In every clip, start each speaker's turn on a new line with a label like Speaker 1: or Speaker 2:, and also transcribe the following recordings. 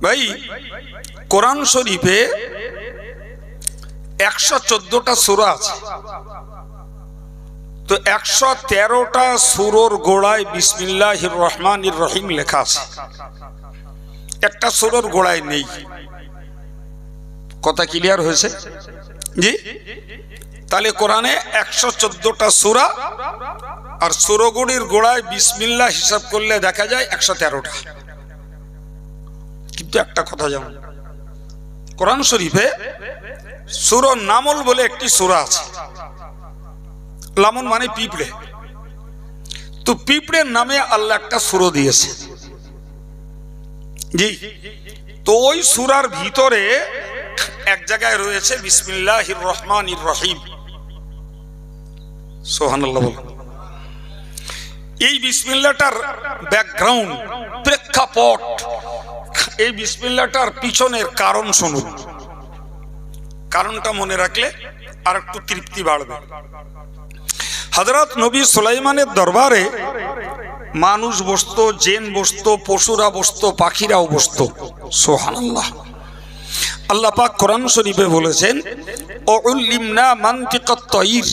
Speaker 1: ভাই কোরআন শরীফে 114টা সূরা আছে, তো 113টা সূরার গোড়ায় বিসমিল্লাহির রহমানির রহিম লেখা আছে, একটা সূরার গোড়ায় নেই। কথা ক্লিয়ার হয়েছে? জি। তাহলে কোরআনে 114টা সূরা আর সূরাগুলির গোড়ায় বিসমিল্লাহ হিসাব করলে দেখা যায় 113টা। কিন্তু একটা কথা জানুন, কোরআন শরীফে সূরা নামল বলে একটি সূরা আছে। লামন মানে পিঁপড়ে, তো পিঁপড়ের নামে আল্লাহ একটা সূরা দিয়েছে। জি। তো ওই সূরার ভিতরে এক জায়গায় রয়েছে বিসমিল্লাহির রহমানির রহিম। সুবহানাল্লাহ বলুন। এই বিসমিল্লাহটার ব্যাকগ্রাউন্ড, প্রেক্ষাপট, এই বিসমিল্লাহটার পিছনের কারণ শুনুন। কারণটা মনে রাখলে আর একটু তৃপ্তি বাড়বে। হযরত নবী সুলাইমানের দরবারে মানুষ বসতো, জিন বসতো, পশুরা বসতো, পাখিরাও বসতো। সুবহানাল্লাহ। আল্লাহ পাক কোরআন শরীফে বলেছেন উল্লিমনা মানতিকাত তায়র।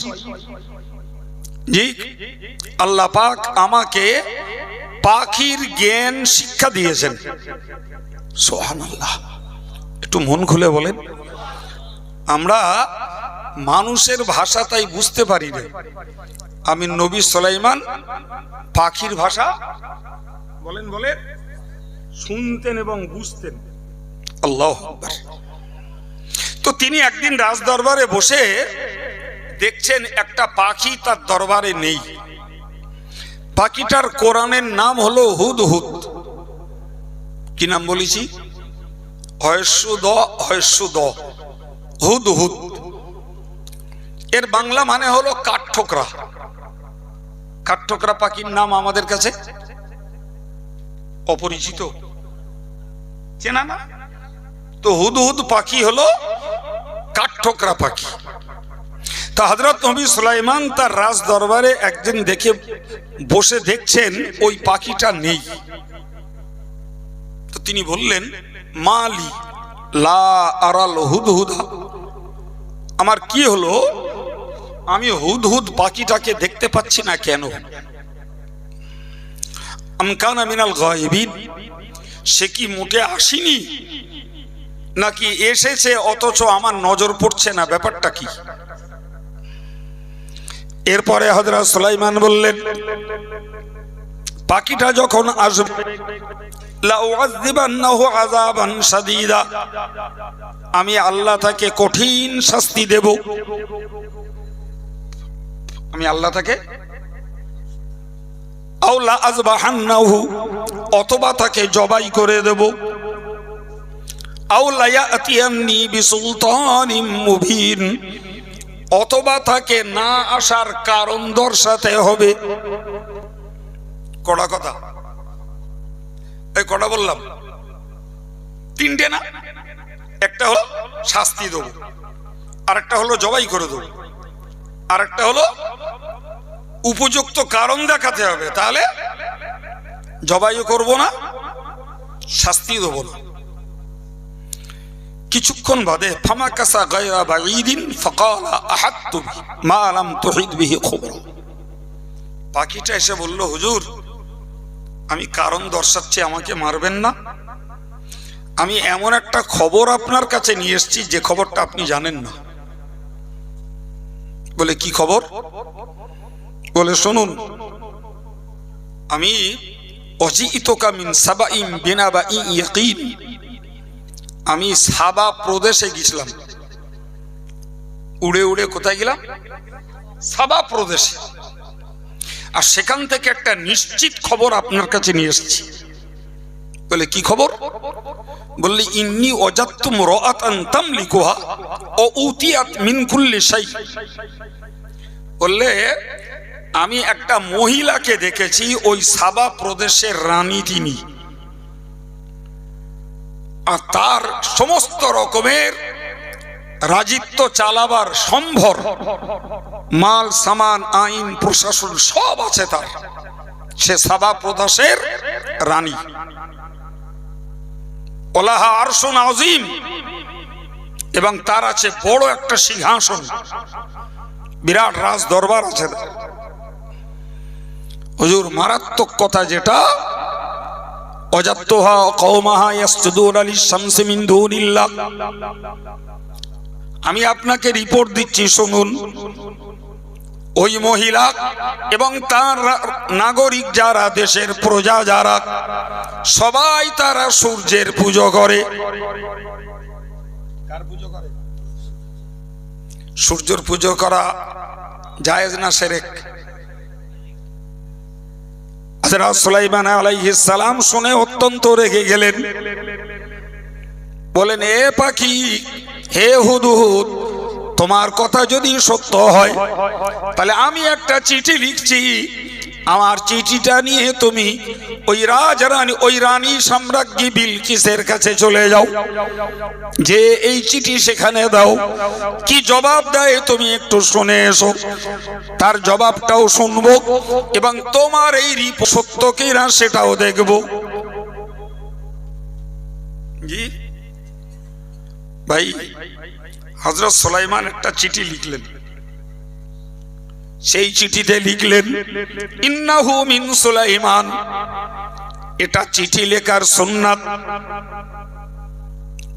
Speaker 1: জি, আল্লাহ পাক আমাকে পাখির জ্ঞান শিক্ষা দিয়েছেন। সুবহানাল্লাহ। একটু মন খুলে বলেন, আমরা মানুষের ভাষা তাই বুঝতে পারি না, আমি নবী সুলাইমান পাখির ভাষা বলেন শুনতেন এবং বুঝতেন। আল্লাহু আকবার। তো তিনি একদিন রাজ দরবারে বসে দেখছেন একটা পাখি তার দরবারে নেই। পাখিটার কোরআনের নাম হলো হুদহুদ। কি নাম বলেছি? হুদহুদ। এর বাংলা মানে হলো কাঠঠোকরা। কাঠঠোকরা পাখির নাম আমাদের কাছে অপরিচিত, চেনা না। তো হুদহুদ পাখি হলো কাঠঠোকরা পাখি। তা হযরত নবী সুলাইমান তার রাজ দরবারে একদিন দেখে বসে দেখছেন ওই পাখিটা নেই। তো তিনি বললেন মালি লা আরাল হুদহুদা, আমার কি হলো, আমি হুদহুদ পাখিটাকে দেখতে পাচ্ছি না কেন? আম কানা মিনাল গায়বিন, সে কি মোটে আসেনি নাকি এসেছে অথচ আমার নজর পড়ছে না, ব্যাপারটা কি? এরপরে হযরত সুলাইমান বললেন পাখিটা যখন আসবে লাউযিবান্নাহু আযাবান শাদীদা, আমি আল্লাহ তাকে কঠিন শাস্তি দেব। আমি আল্লাহ তাকে আও লা আযবাহান্নাহু, অথবা তাকে জবাই করে দেব। আও লা ইয়াতিয়ান্নি বিসুলতানিম মুবিন, অথবা তাকে না আসার কারণ দর্শাতে হবে। কড়া কথা, এই কড়া বললাম, তিনটে না? একটা হলো শাস্তি দেবো, আর একটা হলো জবাই করে দেবো, আর একটা হলো উপযুক্ত কারণ দেখাতে হবে, তাহলে জবাইও করবো না, শাস্তিও দেবো না। কিছুক্ষণ বাদে ফামাকাসা গায়রা বাঈদিন ফাকালা আহাত্তু মা লাম তুহিত বিহি খুবরা, পাখিটা এসে বলল হুজুর আমি কারণ দর্শাচ্ছি, আমাকে মারবেন না। আমি এমন একটা খবর আপনার কাছে নিয়ে এসেছি যে খবরটা আপনি জানেন না। বলে কি খবর? বলে শুনুন, আমি অজিইতুকা মিন সাবাইন বিনাবাইন ইয়াকিন, আমি সাবা প্রদেশে গেছিলাম। উড়ে উড়ে কোথায় গেলাম? সাবা প্রদেশে। আর সেখান থেকে একটা নিশ্চিত খবর আপনার কাছে নিয়ে এসেছি। বলে কি খবর? বললি ইন্নী ওয়াজাদতু মুরাআতান তামলিকুহা ওয়া উতিয়াত মিন কুল্লি শাই। বললে আমি একটা মহিলাকে দেখেছি, ওই সাবা প্রদেশের রানী তিনি, আর তার সমস্ত রকমের রাজিত্ব চালাবার সম্ভর, মাল সামান, আইন, প্রশাসন সব আছে তার। সে সাবা প্রদেশের রানী। ওলাহা আরশুন আযীম, এবং তার আছে বড় একটা সিংহাসন, বিরাট রাজ দরবার আছে। হুজুর মারাত্মক কথা যেটা, ওয়াজাদতুহা কওমাহা ইয়াসজুদুনা লিশ-শামসি মিন দুনিল্লাহ। আমি আপনাকে রিপোর্ট দিচ্ছি, শুনুন। ওই মহিলা এবং তার নাগরিক যারা, দেশের প্রজা যারা, সবাই তারা সূর্যের পুজো করে। কার পুজো করে? সূর্যের পুজো করা জায়েজ না শিরক? হযরত সুলাইমান আলাইহিস সালাম শুনে অত্যন্ত রেগে গেলেন। বলেন, এ পাখি, হে হুদহুদ, তোমার কথা যদি সত্য হয় তাহলে আমি একটা চিঠি লিখছি। আমার চিঠিটা নিয়ে তুমি ওই রাজরানী, ওই রানী সম্রাজ্ঞী বিলকিসের কাছে চলে যাও, যে এই চিঠি সেখানে দাও। কি জবাব দেয় তুমি একটু শুনে এসো, তার জবাবটাও শুনবো এবং তোমার এই রিপোর্ট সত্য কিনা সেটাও দেখব। জি ভাই, হযরত সুলাইমান একটা চিঠি লিখলেন। সেই চিঠিতে লিখলেন, ইন্নাহু মিন সুলাইমান। এটা চিঠি লেখার সুন্নাত।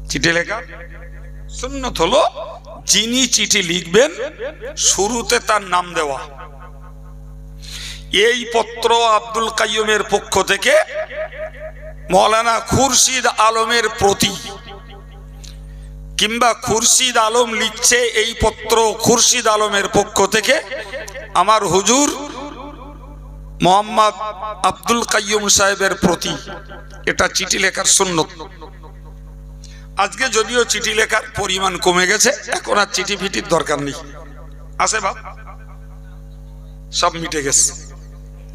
Speaker 1: চিঠি লেখার সুন্নাত হলো যিনি চিঠি লিখবেন শুরুতে তার নাম দেওয়া। এই পত্র আব্দুল কাইয়ুমের পক্ষ থেকে মৌলানা খুরশিদ আলমের প্রতি, কিংবা খুরশিদ আলম লিখছে এই পত্র খুরশিদ আলমের পক্ষ থেকে আমার হুজুর মোহাম্মদ আব্দুল কাইয়ুম সাহেবের প্রতি। এটা চিঠি লেখার সুন্নত। আজকে যদিও চিঠি লেখার পরিমাণ কমে গেছে, এখন আর চিঠি ফিটির দরকার নেই, আছে বাপ, সব মিটে গেছে।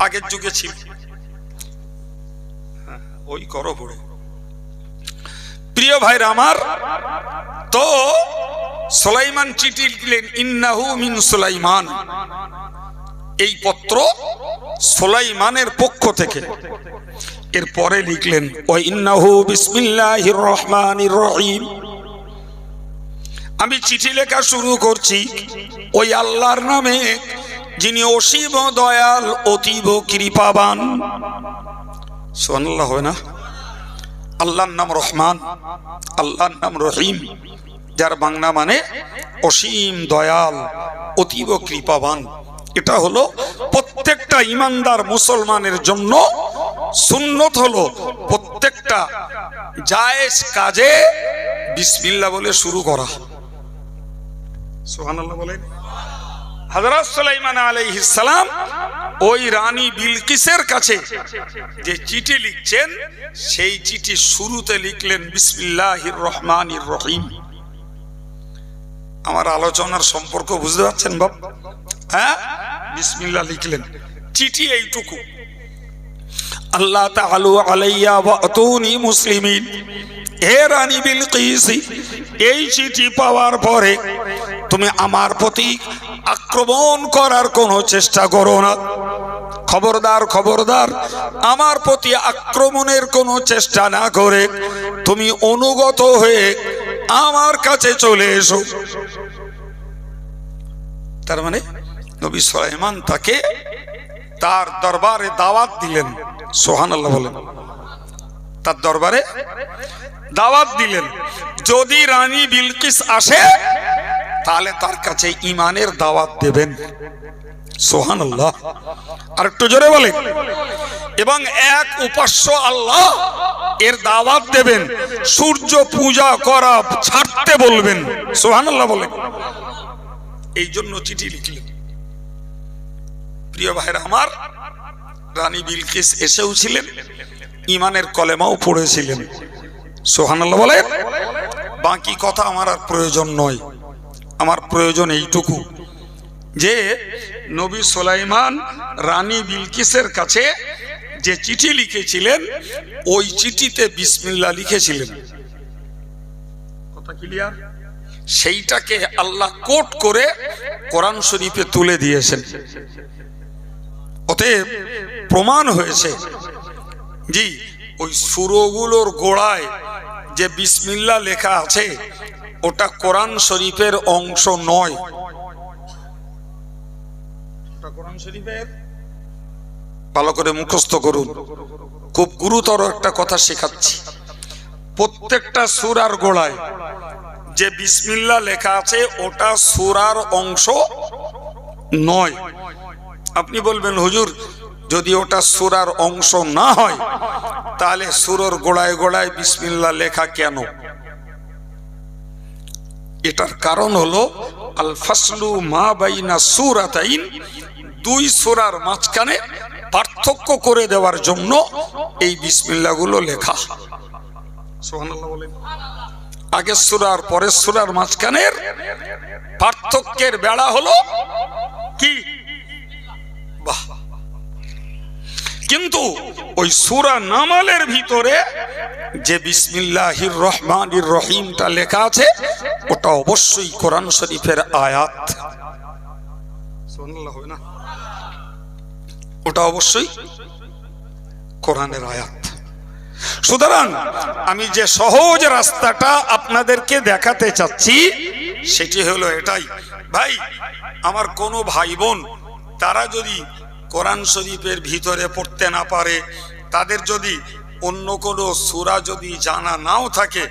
Speaker 1: আগের যুগে ছিল, ওই করো পড়ে। প্রিয় ভাইরা আমার, তো সুলাইমান চিঠি লিখলেন, ইন্নাহু মিন সুলাইমান। এই পত্র সুলাইমানের পক্ষ থেকে। এরপরে লিখলেন, ওয়া ইন্নাহু বিসমিল্লাহির রহমানির রহিম। আমি চিঠি লেখা শুরু করছি ওই আল্লাহর নামে, যিনি অসীম দয়াল, অতীব কৃপাবান। সুবহানাল্লাহ, হয় না? আল্লাহর নাম রহমান, আল্লাহর নাম রহিম, যার বাংলা মানে অসীম দয়াল, অতীব কৃপাবান। এটা হলো প্রত্যেকটা ইমানদার মুসলমানের জন্য সুন্নত, হলো প্রত্যেকটা জায়েজ কাজে বিসমিল্লাহ বলে শুরু করা। সুবহানাল্লাহ বলেন। হযরত সুলাইমান আলাইহিস সালাম ওই রানী বিলকিসের কাছে যে চিঠি লিখছেন, সেই চিঠি শুরুতে লিখলেন বিসমিল্লাহির রহমানির রহিম। আমার আলোচনার সম্পর্ক বুঝতে পারছেন বাপ? হ্যাঁ, বিসমিল্লাহ লিখলেন। চিঠি এইটুকু, আল্লাহ তাআলা আলাইয়া ওয়া আতুনি মুসলিমিন। হে রানী বিলকিস, এই চিঠি পাওয়ার পরে তুমি আমার প্রতি আক্রমণ করার কোনো চেষ্টা করো না। খবরদার, খবরদার, আমার প্রতি আক্রমণের কোনো চেষ্টা না করে তুমি অনুগত হয়ে আমার কাছে চলে এসো। তার মানে নবী সুলাইমান তাকে তার দরবারে দাওয়াত দিলেন। সুবহানাল্লাহ বলেন। তার দরবারে দাওয়াত দিলেন, যদি রানী বিলকিস আসে তাহলে তার কাছে ঈমানের দাওয়াত দেবেন। সুবহানাল্লাহ, আর একটু জোরে বলেন। এবং এক উপাস্য আল্লাহ এর দাওয়াত দেবেন, সূর্য পূজা করা ছাড়তে বলবেন। সুবহানাল্লাহ বলেন। এই জন্য চিঠি লিখলেন। প্রিয় ভাইরা আমার, রানী বিলকিস এসেও ছিলেন, ঈমানের কলেমাও পড়েছিলেন। সুবহানাল্লাহ বলেন। বাকি কথা আমার আর প্রয়োজন নয়, আমার প্রয়োজন এইটুকু যে নবী সুলাইমান রানী বিলকিসের কাছে যে চিঠি লিখেছিলেন, ওই চিঠিতে বিসমিল্লাহ লিখেছিলেন। কথা ক্লিয়ার? সেইটাকে আল্লাহ কোট করে কোরআন শরীফে তুলে দিয়েছেন। অতএব প্রমাণ হয়েছে, জি, ওই সূরাগুলোর গোড়ায় যে বিসমিল্লাহ লেখা আছে ওটা কোরআন শরীফের অংশ নয়। ওটা কোরআন শরীফের, ভালো করে মুখস্থ করুন, খুব গুরুতর একটা কথা শেখাচ্ছি। প্রত্যেকটা সূরার গোড়ায় যে বিসমিল্লাহ লেখা আছে ওটা সূরার অংশ নয়। আপনি বলবেন হুজুর যদি ওটা সূরার অংশ না হয় তাহলে সূরার গোড়ায় গোড়ায় বিসমিল্লাহ লেখা কেন? এটার কারণ হলো আল ফাসলু মা বাইনা সূরাতাইন, দুই সূরার মাঝখানে পার্থক্য করে দেওয়ার জন্য এই বিসমিল্লাহ গুলো লেখা। সুবহানাল্লাহ বলেন। আগের সূরা আর পরের সূরার মাঝখানের পার্থক্যের বেড়া হলো কি? বাহ। কিন্তু ওই সূরা নামালের ভিতরে যে বিসমিল্লাহির রহমানির রহিমটা লেখা আছে ওটা অবশ্যই কোরআন শরীফের আয়াত। সুবহানাল্লাহ হবে না? ওটা অবশ্যই কোরআনের আয়াত। সুতরাং আমি যে সহজ রাস্তাটা আপনাদেরকে দেখাতে চাচ্ছি সেটি হলো এটাই। ভাই আমার কোনো ভাই বোন তারা যদি কোরআন শরীফের ভিতরে পড়তে না পারে, তাদের যদি অন্য কোনো সূরা যদি জানা নাও থাকে,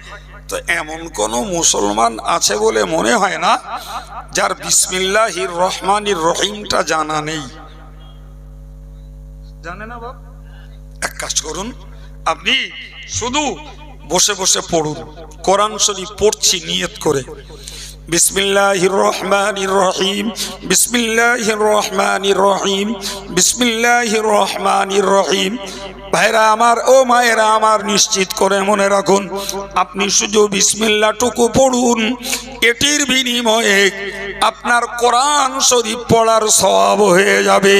Speaker 1: তো এমন কোনো মুসলমান আছে বলে মনে হয় না যার বিসমিল্লাহির রহমানির রহিমটা জানা নেই। জানে না বাপ? এক কাজ করুন, আপনি শুধু বসে বসে পড়ুন। কোরআন শরীফ পড়ছি নিয়ত করে, বিসমিল্লাহির রহমানির রহিম, বিসমিল্লাহির রহমানির রহিম, বিসমিল্লাহির রহমানির রহিম। ভাইরা আমার, ও মায়েরা আমার, নিশ্চিত করে মনে রাখুন, আপনি শুধু বিসমিল্লাহটুকু পড়ুন, এটির বিনিময়ে আপনার কোরআন শরীফ পড়ার সওয়াব হয়ে যাবে।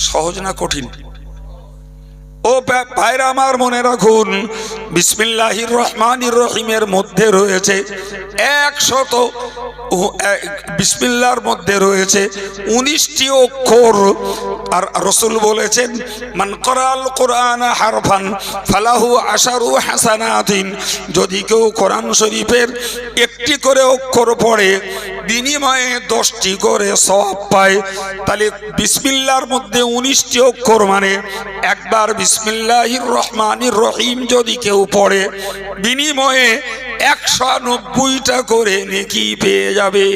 Speaker 1: সহজ না কঠিন? ও ভাইরা আমার মনে রাখুন, বিসমিল্লাহির রহমানির রহিমের মধ্যে রয়েছে 100, বিসমিল্লাহর মধ্যে রয়েছে 19টি অক্ষর। আর রাসূল বলেছেন, মান ক্বরাল কুরআন হারফান ফালাহু আশারু হাসানাতিন, যদি কেউ কোরআন শরীফের একটি করে অক্ষর পড়ে বিনিময়ে 10টি করে সওয়াব পায়। তাহলে বিসমিল্লাহর মধ্যে 19টি অক্ষর মানে একবার বিসমিল্লাহির রহমানির রহিম যদি কেউ পড়ে বিনিময়ে 190টা করে নেকি পেয়ে যাবে।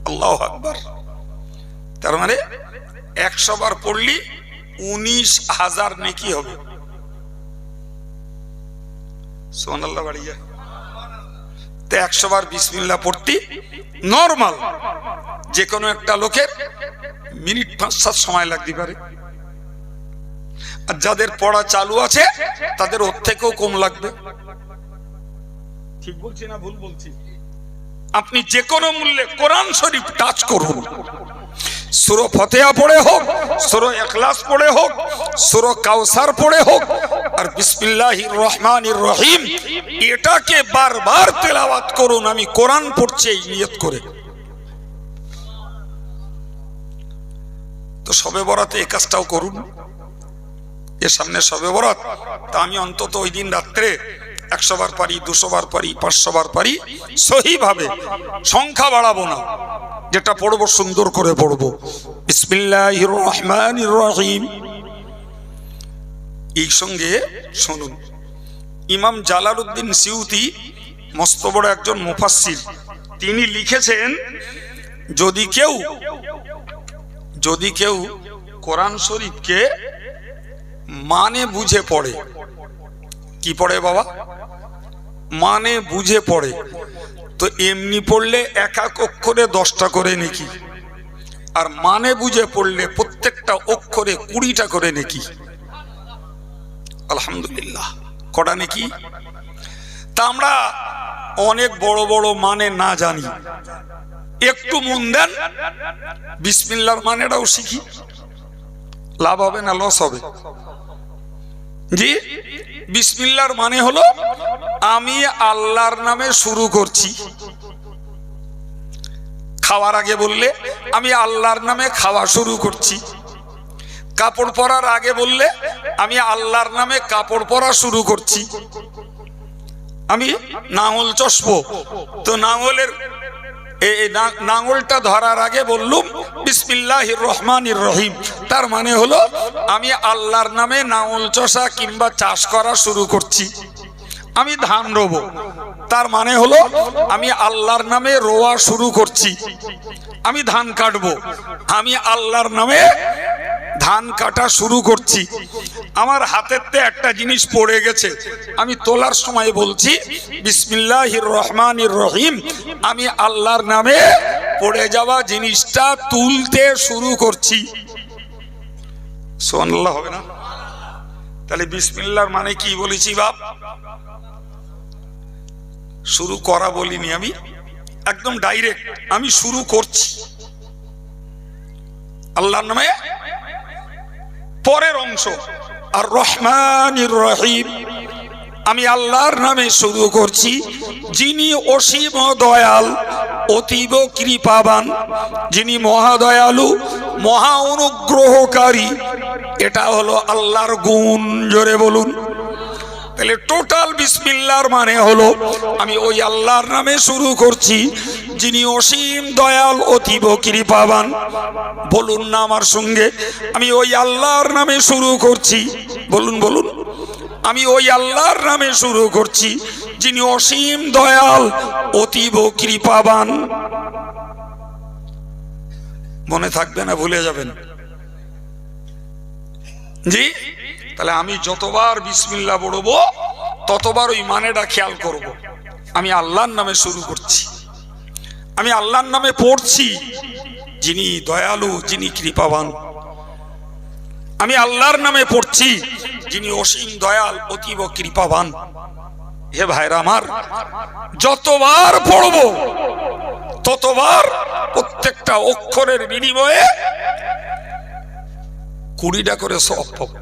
Speaker 1: আল্লাহু আকবার। তার মানে 100 বার পড়লি 19,000 নেকি হবে। সুবহানাল্লাহ বাড়িয়া। তো 100 বার বিসমিল্লাহ পড়তে নরমাল যে কোনো একটা লোকের মিনিট 5-7 সময় লাগতে পারে, আর যাদের পড়া চালু আছে তাদের ওর থেকেও কম লাগবে। ঠিক বলছি না ভুল বলছি? আপনি যে কোনো মূল্যে কোরআন শরীফ টাচ করুন, সূরা ফাতিহা পড়ে হোক, সূরা ইখলাস পড়ে হোক, সূরা কাউসার পড়ে হোক, আর বিসমিল্লাহির রহমানির রহিম এটাকে বারবার তেলাওয়াত করুন। আমি কোরআন পড়ছি এই নিয়ত করে। তো শবে বরাতে এই কাজটাও করুন। এর সামনে শবে বরাত, তা আমি অন্তত ওই দিন রাত্রে 100 বার পারি, 200 বার পারি, 500 বার পারি, সহিভাবে, সংখ্যা বাড়াবো না, যেটা পড়বো সুন্দর করে পড়বো। বিসমিল্লাহির রহমানির রহিম। এই সঙ্গে শুনুন, ইমাম জালালউদ্দিন সিউতি মস্ত বড় একজন মুফাসসির, তিনি লিখেছেন যদি কেউ কোরআন শরীফকে মানে বুঝে পড়ে, কি পড়ে বাবা? মানে বুঝে পড়ে, তো এমনি পড়লে এক এক অক্ষরে 10টা করে নেকি, আর মানে বুঝে পড়লে প্রত্যেকটা অক্ষরে 20টা করে নেকি। আলহামদুলিল্লাহ, কটা নেকি? তা আমরা অনেক বড় বড় মানে না জানি, একটু মন দেন, বিসমিল্লাহর মানেটাও শিখি, লাভ হবে না লস হবে? জি, বিসমিল্লাহর মানে হলো আমি আল্লাহর নামে শুরু করছি। খাওয়ার আগে বললে আমি আল্লাহর নামে খাওয়া শুরু করছি। কাপড় পরার আগে বললে আমি আল্লাহর নামে কাপড় পরা শুরু করছি। আমি নাঙল চষবো, তো নাঙলটা ধরার আগে বললুম বিসমিল্লাহির রহমানির রহিম, তার মানে হলো আমি আল্লাহর নামে নাঙল চষা কিংবা চাষ করা শুরু করছি। আমি ধান রোবো, তার মানে হলো আমি আল্লাহর নামে রোয়া শুরু করছি। আমি ধান কাটবো, আমি আল্লাহর নামে ধান কাটা শুরু করছি। আমার হাতেতে একটা জিনিস পড়ে গেছে, আমি তোলার সময় বলছি বিসমিল্লাহির রহমানির রহিম, আমি আল্লাহর নামে পড়ে যাওয়া জিনিসটা তুলতে শুরু করছি। সুবহানাল্লাহ হবে না? তাহলে বিসমিল্লাহর মানে কি বলেছি বাপ? শুরু করা বলিনি, আমি একদম ডাইরেক্ট আমি শুরু করছি আল্লাহর নামে। পরের অংশ আর রহমানির রহিম, আমি আল্লাহর নামে শুরু করছি, যিনি অসীম দয়াল অতীব কৃপাবান, যিনি মহাদয়ালু মহা অনুগ্রহকারী। এটা হলো আল্লাহর গুণ, জোরে বলুন। তাহলে টোটাল বিসমিল্লাহর মানে হলো আমি ওই আল্লাহর নামে শুরু করছি, যিনি অসীম দয়াল অতীব কৃপাবান। বলুন না আমার সঙ্গে, আমি ওই আল্লাহর নামে শুরু করছি। বলুন বলুন, আমি ওই আল্লাহর নামে শুরু করছি, যিনি অসীম দয়াল অতীব কৃপাবান। মনে থাকবে না, ভুলে যাবেন জি। তাহলে আমি যতবার বিসমিল্লাহ পড়ব ততবার ওই মানেটা খেয়াল করব। আমি আল্লাহর নামে শুরু করছি, আমি আল্লাহর নামে পড়ছি, যিনি দয়ালু যিনি কৃপাবান। আমি আল্লাহর নামে পড়ছি, যিনি অসীম দয়াল অতীব কৃপাবান। হে ভাইরা আমার, যতবার পড়ব ততবার প্রত্যেকটা অক্ষরের বিনিময়ে 20টা করে সওয়াব পাবো।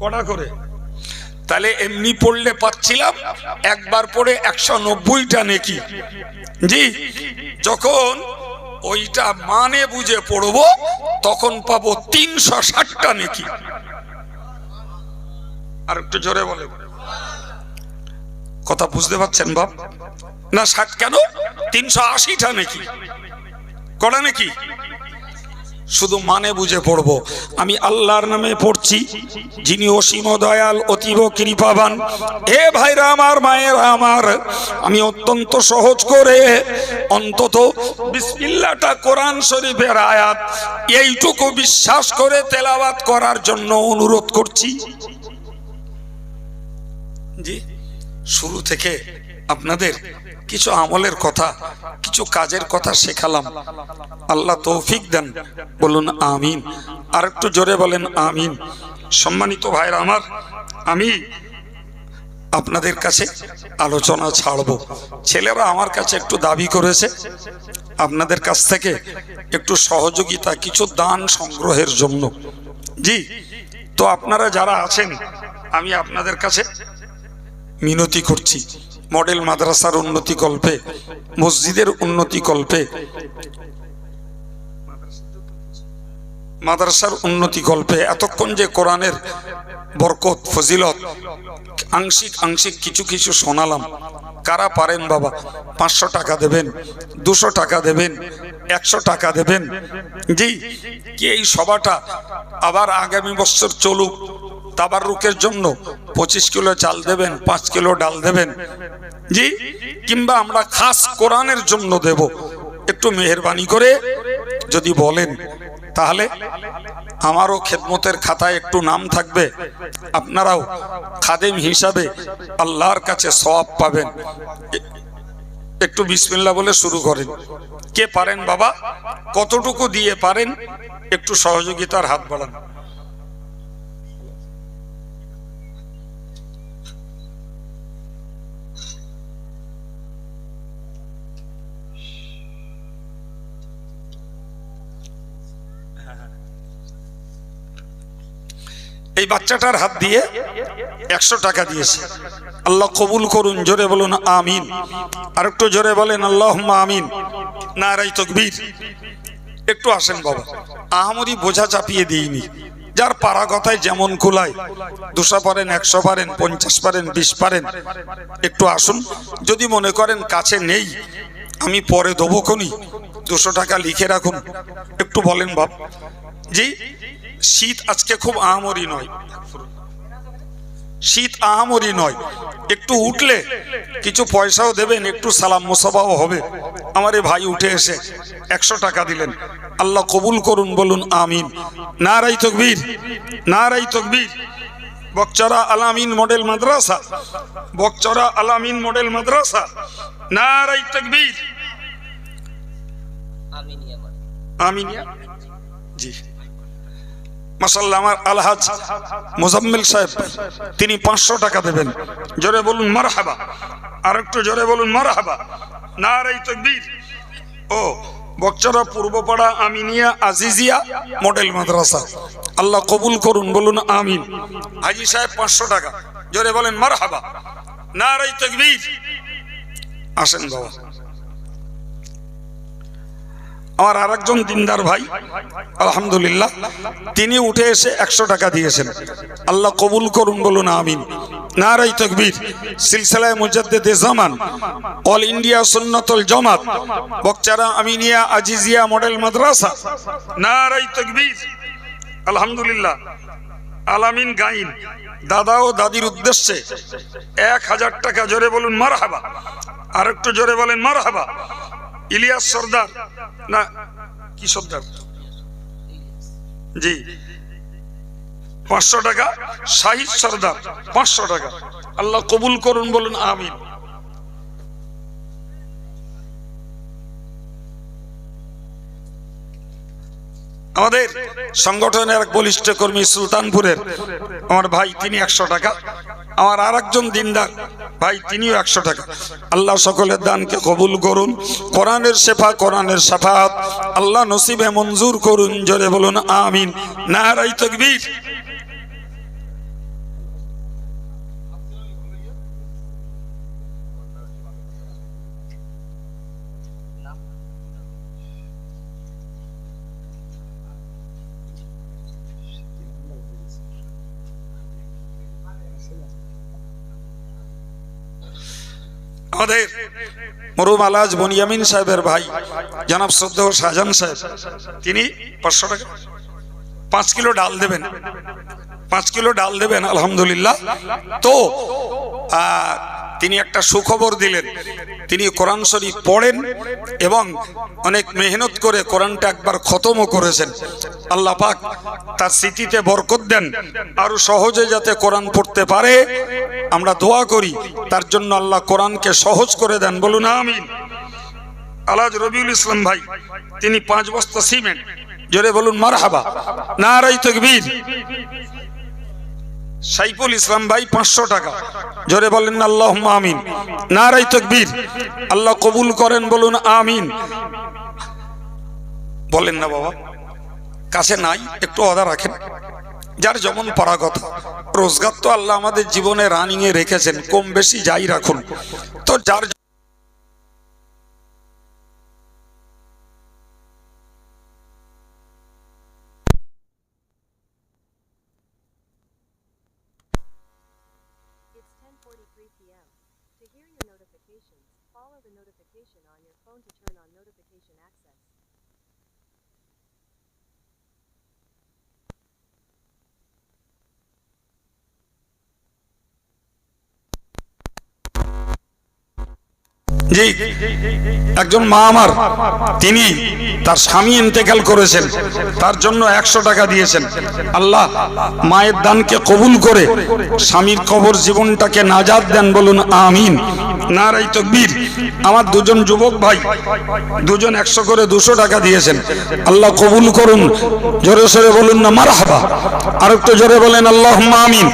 Speaker 1: কটা করে? তাহলে এমনি পড়লে পাচ্ছিলাম একবার পড়ে 190টা নেকি জি। যখন ওইটা মানে বুঝে পড়বো তখন পাবো 360টা নেকি। আর একটু জোরে বলে, কথা বুঝতে পারছেন বাপ? না 60 কেন, 380টা নেকি। কটা নেকি? শুধু মানে বুঝে পড়বো। আমি আল্লাহর নামে পড়ছি, যিনি অসীম দয়াল অতীব কৃপাবান। হে ভাইরা আমার, মায়েরা আমার, আমি অত্যন্ত সহজ করে অন্তত বিসমিল্লাহটা কোরআন শরীফের আয়াত এইটুকু বিশ্বাস করে তেলাওয়াত করার জন্য অনুরোধ করছি জি। শুরু থেকে আপনাদের কিছু আমলের কথা, কিছু কাজের কথা শেখালাম। আল্লাহ তৌফিক দেন, বলুন আমিন। আর একটু জোরে বলেন আমিন। সম্মানিত ভাইরা আমার, আমি আপনাদের কাছে আলোচনা ছাড়বো। ছেলেরা আমার কাছে একটু দাবি করেছে আপনাদের কাছ থেকে একটু সহযোগিতা, কিছু দান সংগ্রহের জন্য জি। তো আপনারা যারা আছেন, আমি আপনাদের কাছে মিনতি করছি, মডেল মাদ্রাসার উন্নতি কল্পে, মসজিদের উন্নতি কল্পে, মাদ্রাসার উন্নতি কল্পে এতক্ষণ যে কোরআনের বরকত ফজিলত আংশিক আংশিক কিছু কিছু শোনালাম। কারা পারেন বাবা 500 টাকা দেবেন, 200 টাকা দেবেন, 100 টাকা দেবেন জি। কি এই সভাটা আবার আগামী বছর চলুক, তাবাররুকের জন্য 25 কিলো চাল দেবেন, 5 কিলো ডাল দেবেন জি। কিংবা আমরা খাস কোরআনের জন্য দেব, একটু মেহেরবানি করে যদি বলেন তাহলে আমারও খেদমতের খাতায় একটু নাম থাকবে, আপনারাও খাদেম হিসাবে আল্লাহর কাছে সওয়াব পাবেন। একটু বিসমিল্লাহ বলে শুরু করেন। কে পারেন বাবা? কতটুকু দিয়ে পারেন একটু সহযোগিতার হাত বাড়ান। এই বাচ্চাটার হাত দিয়ে 100 টাকা দিয়েছে, আল্লাহ কবুল করুন। জোরে বলুন আমিন। আর একটু জোরে বলেন আল্লাহুম্মা আমিন। নারায়ে তাকবীর। একটু আসেন বাবা, আহামরি বোঝা চাপিয়ে দিইনি, যার পারা কথায় যেমন কুলায়, 200 পারেন, 100 পারেন, 50 পারেন, 20 পারেন, একটু আসুন। যদি মনে করেন কাছে নেই, আমি পরে দেবো খনি, 200 টাকা লিখে রাখুন। একটু বলেন বাপ। জি, শীত আজকে খুব আহামরি নয়, শীত আহামরি নয়, একটু উঠলে কিছু পয়সাও দেবেন, একটু সালাম মুসাফাও হবে। আমার এই ভাই উঠে এসে 100 টাকা দিলেন, আল্লাহ কবুল করুন, বলুন আমিন। নারাই তাকবীর, নারাই তাকবীর। বকচরা আলামিন মডেল মাদ্রাসা, বকচরা আলামিন মডেল মাদ্রাসা, নারাই তাকবীর। আমিনিয়া জি মাশাআল্লাহ। আমার আলহাজ মুজাম্মিল সাহেব, তিনি 500 টাকা দেবেন। জোরে বলুন মারহাবা, আর একটু জোরে বলুন মারহাবা, নারাই তাকবীর। ও বকচরা পূর্বপাড়া আমিনিয়া আজিজিয়া মডেল মাদ্রাসা, আল্লাহ কবুল করুন, বলুন আমিন। হাজি সাহেব 500 টাকা, জোরে বলেন মারহাবা, নারাই তাকবীর। আসেন বাবা। আমার আরেকজন দিনদার ভাই আলহামদুলিল্লাহ, তিনি উঠে এসে 100 টাকা দিয়েছেন, আল্লাহ কবুল করুন, বলুন আমিন। নারাই তাকবীর। সিলসিলায়ে মুজাদ্দিদে জামান, অল ইন্ডিয়া সুন্নাতুল জামাত, বকচরা আমিনিয়া আজিজিয়া মডেল মাদ্রাসা, নারাই তাকবীর। আলহামদুলিল্লাহ। আলামিন গাইন, দাদা ও দাদির উদ্দেশ্যে 1000 টাকা, জোরে বলুন মারহাবা, আর একটু জোরে বলেন মারহাবা। ইলিয়াস সর্দার, না কি সর্দার, জি 500 টাকা। শাহিদ সর্দার 500 টাকা, আল্লাহ কবুল করুন, বলুন আমিন। আমাদের সংগঠনের এক বলিষ্ঠ কর্মী সুলতানপুরের আমার ভাই, তিনি 100 টাকা। আমার আর একজন দিনদার ভাই, তিনিও 100 টাকা। আল্লাহ সকলের দানকে কবুল করুন, কোরআনের শেফা, কোরআনের শাফাত আল্লাহ নসিবে মঞ্জুর করুন, জোরে বলুন আমিন। নারাই তাকবীর। আমাদের মরুম আলাজ বনিয়ামিন সাহেবের ভাই জনাব শ্রদ্ধেয় শাহজাহান সাহেব, তিনি 500 টাকা। 5 কিলো ডাল দেবেন, 5 কিলো ডাল দেবেন আলহামদুলিল্লাহ। তো তিনি একটা সুখবর দিলেন, তিনি কোরআন শরীফ পড়েন এবং অনেক মেহনত করে কোরআনটা একবার খতমও করেছেন। আল্লাহ পাক তার স্মৃতিতে বরকত দেন, আরো সহজে যাতে কোরআন পড়তে পারে আমরা দোয়া করি, তার জন্য আল্লাহ কোরআনকে সহজ করে দেন, বলুন আমিন। আলহাজ রবিউল ইসলাম ভাই, তিনি 5 বস্তা সিমেন্ট, জোরে বলুন মারহাবা, নারাই তাকবীর। সাইফুল ইসলাম ভাই 500 টাকা, জোরে বলেন আল্লাহুম্মা আমিন, নারাই তাকবীর। আল্লাহ কবুল করেন, বলুন আমিন। বলেন না বাবা, কাছে নাই, একটু অদা রাখেন, যার যেমন পারা কথা। রোজগার তো আল্লাহ আমাদের জীবনে রানিং এ রেখেছেন, কম বেশি যাই রাখুন, তো যার
Speaker 2: Follow the notification on your phone to turn on notification access.
Speaker 1: জি একজন মা আমার, তিনি তার স্বামী ইন্তেকাল করেছেন, তার জন্য 100 টাকা দিয়েছেন। আল্লাহ মায়ের দানকে কবুল করে স্বামীর কবর জীবনটাকে নাজাত দেন, বলুন আমিন। নারাই তাকবীর। আমার দুজন যুবক ভাই, দুজন 100 করে 200 টাকা দিয়েছেন, আল্লাহ কবুল করুন, জোরে সোরে বলুন না মারহাবা, আর একটু জোরে বলেন আল্লাহুম্মা আমিন।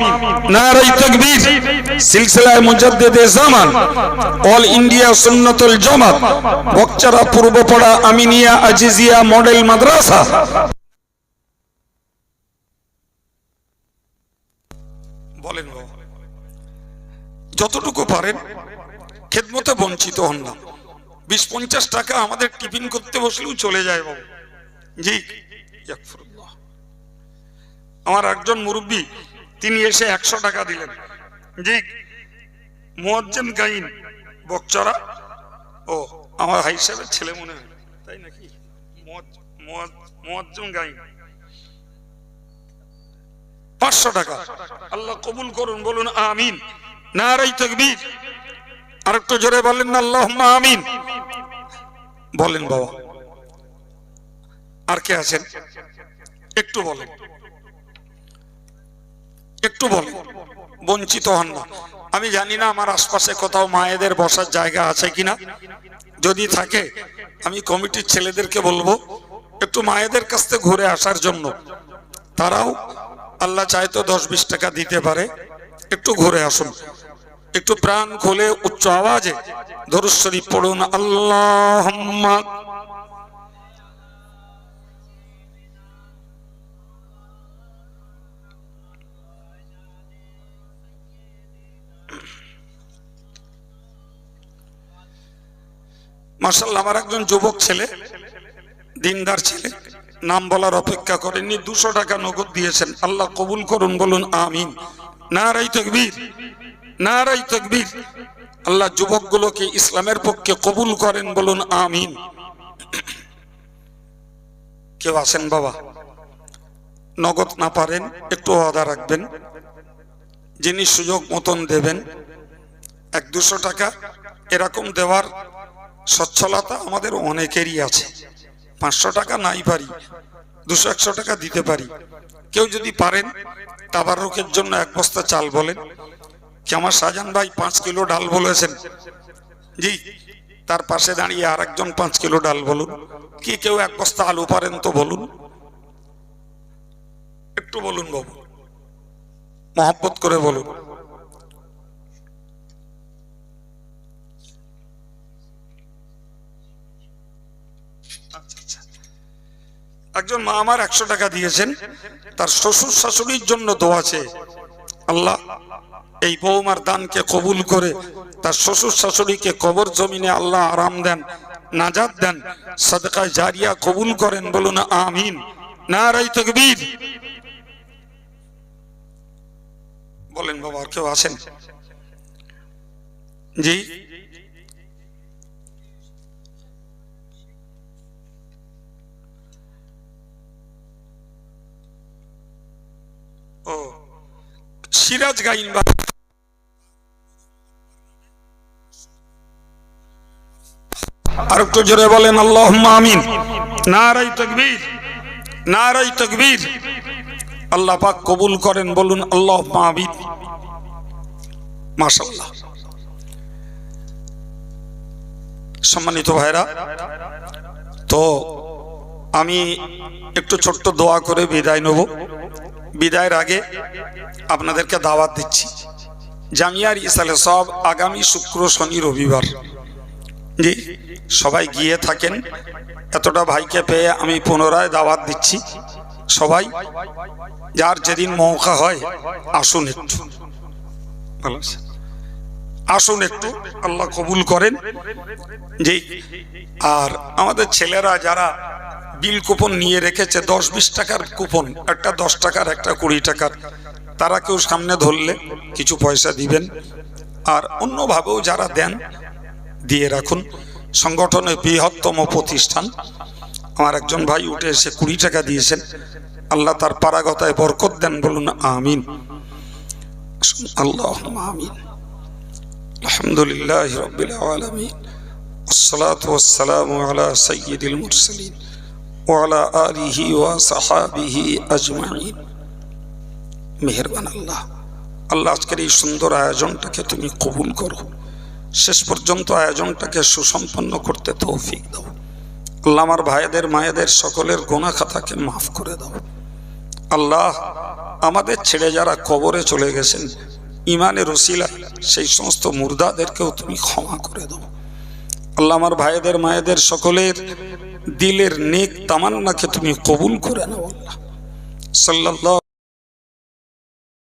Speaker 1: নারাই তাকবীর। সিলসিলায়ে মুজাদ্দিদে জামান, অল ইন্ডিয়া সুন্নাতুল জামাত, বকচরা পূর্বপাড়া আমিনিয়া আজিজিয়া মডেল মাদ্রাসা। বলেন যতটুকু পারেন খেদমতে বঞ্চিত হন না। 20-50 টাকা আমাদের টিফিন করতে বসলেও চলে যায় বাবু, জি, ইয়াকফুরুল্লাহ। আমার একজন মুরব্বী তিনি এসে 100 টাকা দিলেন। জি, মুয়াজ্জিন গাইন বকচরা। ও আমার ভাই সাহেবের ছেলে মনে হয়, তাই নাকি? মুয়াজ্জিন গাইন 500 টাকা। আল্লাহ কবুল করুন, বলুন আমিন। নারায়ে তাকবীর। আরেকটু জোরে বলেন না আল্লাহুম্মা আমিন। বলেন বাবা, আর কে আছেন? একটু বলেন, একটু বলেন, বঞ্চিত হন না। আমি জানি না আমার আশপাশে কোথাও মায়েদের বসার জায়গা আছে কিনা। যদি থাকে আমি কমিটির ছেলেদেরকে বলবো একটু মায়েদের কাছ থেকে ঘুরে আসার জন্য। তারাও আল্লাহ চায় তো 10-20 টাকা দিতে পারে। একটু ঘুরে আসুন, একটু প্রাণ খুলে উচ্চ আওয়াজে দরুদ শরীফ পড়ুন। আল্লাহুম্মা মাশাআল্লাহ। আমার একজন যুবক ছেলে, দিনদার ছেলে, নাম বলার অপেক্ষা করেননি, 200 টাকা নগদ দিয়েছেন। আল্লাহ কবুল করুন, বলুন আমিন। নারায়ে তাকবীর, নারায়ে তাকবীর। আল্লাহ যুবকগুলোকে ইসলামের পক্ষে কবুল করেন, বলুন আমিন। কেউ আছেন বাবা? নগদ না পারেন একটু ওয়াদা রাখবেন, যিনি সুযোগ মতন দেবেন। 100-200 টাকা এরকম দেওয়ার সচ্ছলতা আমাদের অনেকেরই আছে। 500 টাকা নাই পারি, 200-100 টাকা দিতে পারি। কেউ যদি পারেন তাবারুকের জন্য 1 বস্তা চাল বলেন। কি আমার শাহজাহান ভাই 5 কিলো ডাল বলেছেন? জি, তার পাশে দাঁড়িয়ে আরেকজন 5 কিলো ডাল বলুন। কি কেউ 1 বস্তা আলু পারেন তো বলুন, একটু বলুন বাবু, মহব্বত করে বলুন। একজন মা আমার 100 টাকা দিয়েছেন, তার শ্বশুর শাশুড়ির জন্য দোয়া চেয়ে। আল্লাহ এই বৌমার দানকে কবুল করে তার শ্বশুর শাশুড়িকে কবর জমিনে আল্লাহ আরাম দেন, নাজাত দেন, সাদকায়ে জারিয়া কবুল করেন, বলুন আমিন। নারায়ে তাকবীর। বলেন বাবা, আর কেউ আছেন? জি, ও সিরাজ গাইন বা আর একটু জোরে বলেন আল্লাহুম্মা আমিন। নারায়ে তাকবীর, নারায়ে তাকবীর। আল্লাহ পাক কবুল করেন, বলুন আল্লাহুম্মা আমিন। মাশাআল্লাহ। সম্মানিত ভাইরা, তো আমি একটু ছোট্ট দোয়া করে বিদায় নেব। বিদায়ের আগে আপনাদেরকে দাওয়াত দিচ্ছি, জামিয়ার ইসালে সব আগামী শুক্র, শনি, রবিবার। জি, সবাই গিয়ে থাকেন। এতটা ভাইকে পেয়ে আমি পুনরায় দাওয়াত দিচ্ছি, সবাই যার যেদিন মৌকা হয় আসুন, একটু ভালো আসুন, একটু আল্লাহ কবুল করেন। জি, আর আমাদের ছেলেরা যারা বিল কুপন নিয়ে রেখেছে, 10-20 টাকার কুপন, একটা 10 টাকার, একটা 20 টাকার, তারা কেউ সামনে ধরলে কিছু পয়সা দিবেন। আর অন্যভাবেও যারা দেন দিয়ে রাখুন। সংগঠনের বৃহত্তম প্রতিষ্ঠান। আমার একজন ভাই উঠে এসে 20 টাকা দিয়েছেন। আল্লাহ তার পারাগতায় বরকত দেন, বলুন আমিন। আল্লাহুম্মা আমিন। আলহামদুলিল্লাহি রাব্বিল আলামিন, والصلاة والسلام على سيد المرسلين وعلى آله وصحابه أجمعين। মেহেরবান আল্লাহ, আল্লাহ আজকের এই সুন্দর আয়োজনটাকে তুমি কবুল করো। শেষ পর্যন্ত আয়োজনটাকে সুসম্পন্ন করতে তৌফিক দাও। আল্লাহ আমার ভাইদের মায়েদের সকলের গুনাহ খাতাকে মাফ করে দাও। আল্লাহ আমাদের ছেড়ে যারা কবরে চলে গেছেন, ইমানের ওসিলা সেই সমস্ত মুর্দাদেরকেও তুমি ক্ষমা করে দাও। আল্লাহ আমার ভাইদের মায়েদের সকলের দিলের নেক তামান্নাকে তুমি কবুল করে নাও। আল্লাহ সাল্লাল্লাহু